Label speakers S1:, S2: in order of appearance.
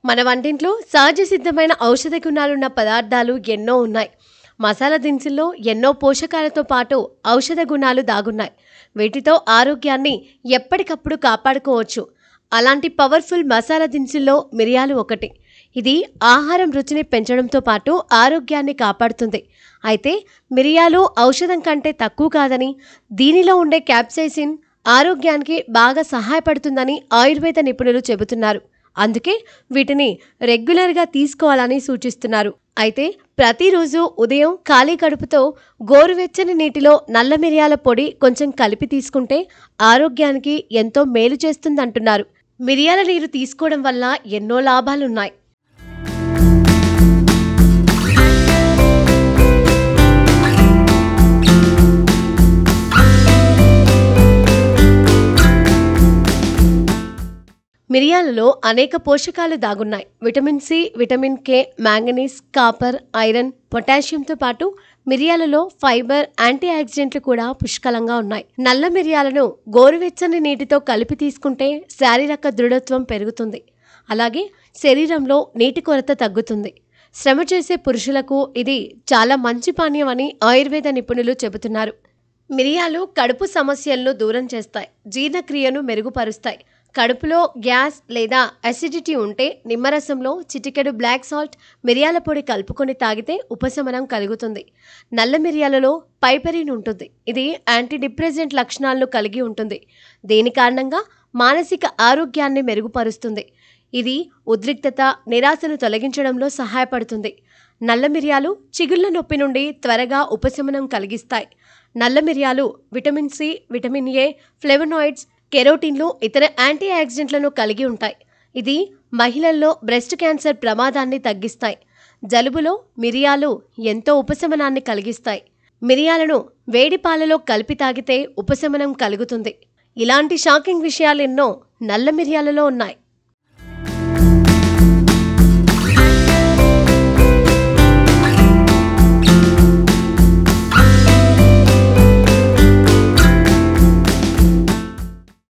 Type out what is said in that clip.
S1: మన వంటింట్లో సహజ సిద్ధమైన ఔషధ గుణాలున్న పదార్థాలు ఎన్నో ఉన్నాయి. మసాలా దినుసుల్లో ఎన్నో పోషకాలతో పాటు ఔషధ గుణాలు దాగున్నాయి. వీటితో ఆరోగ్యాన్ని ఎప్పటికప్పుడు కాపాడుకోవచ్చు. అలాంటి పవర్ఫుల్ మసాలా దినుసుల్లో మిరియాలు ఒకటి. ఇది ఆహారం రుచిని పెంచడంతో పాటు ఆరోగ్యాన్ని కాపాడుతుంది. అయితే మిరియాలు ఔషధం కంటే తక్కువ కాదని, దీనిలో ఉండే క్యాప్సైసిన్ ఆరోగ్యానికి బాగా సహాయపడుతుందని ఆయుర్వేద నిపుణులు చెబుతున్నారు. అందుకే వీటిని రెగ్యులర్గా తీసుకోవాలని సూచిస్తున్నారు. అయితే ప్రతిరోజు ఉదయం ఖాళీ కడుపుతో గోరువెచ్చని నీటిలో నల్ల మిరియాల పొడి కొంచెం కలిపి తీసుకుంటే ఆరోగ్యానికి ఎంతో మేలు చేస్తుందంటున్నారు. మిరియాల నీరు తీసుకోవడం వల్ల ఎన్నో లాభాలున్నాయి. మిరియాలలో అనేక పోషకాలు దాగున్నాయి. Vitamin C, vitamin K, manganese, copper, iron, పొటాషియంతో పాటు మిరియాలలో ఫైబర్, యాంటీ ఆక్సిడెంట్లు కూడా పుష్కలంగా ఉన్నాయి. నల్ల మిరియాలను గోరువెచ్చని నీటితో కలిపి తీసుకుంటే శారీరక దృఢత్వం పెరుగుతుంది. అలాగే శరీరంలో నీటి కొరత తగ్గుతుంది. శ్రమ చేసే పురుషులకు ఇది చాలా మంచి పానీయం అని ఆయుర్వేద నిపుణులు చెబుతున్నారు. మిరియాలు కడుపు సమస్యలను దూరం చేస్తాయి, జీర్ణక్రియను మెరుగుపరుస్తాయి. కడుపులో గ్యాస్ లేదా అసిడిటీ ఉంటే నిమ్మరసంలో చిటికెడు బ్లాక్ సాల్ట్, మిరియాల పొడి కలుపుకొని తాగితే ఉపశమనం కలుగుతుంది. నల్ల మిరియాలలో పైపెరిన్ ఉంటుంది. ఇది యాంటీ డిప్రెసెంట్ లక్షణాలను కలిగి ఉంటుంది. దీని కారణంగా మానసిక ఆరోగ్యాన్ని మెరుగుపరుస్తుంది. ఇది ఉద్రిక్తత, నిరాశను తొలగించడంలో సహాయపడుతుంది. నల్ల మిరియాలు చిగుళ్ళ నొప్పి నుండి త్వరగా ఉపశమనం కలిగిస్తాయి. నల్ల మిరియాలు vitamin C, vitamin A, flavonoids, కెరోటిన్లు, ఇతర యాంటీ ఆక్సిడెంట్లను కలిగి ఉంటాయి. ఇది మహిళల్లో బ్రెస్ట్ క్యాన్సర్ ప్రమాదాన్ని తగ్గిస్తాయి. జలుబులో మిరియాలు ఎంతో ఉపశమనాన్ని కలిగిస్తాయి. మిరియాలను వేడి పాలలో కలిపి తాగితే ఉపశమనం కలుగుతుంది. ఇలాంటి షాకింగ్ విషయాలెన్నో నల్ల మిరియాలలో ఉన్నాయి.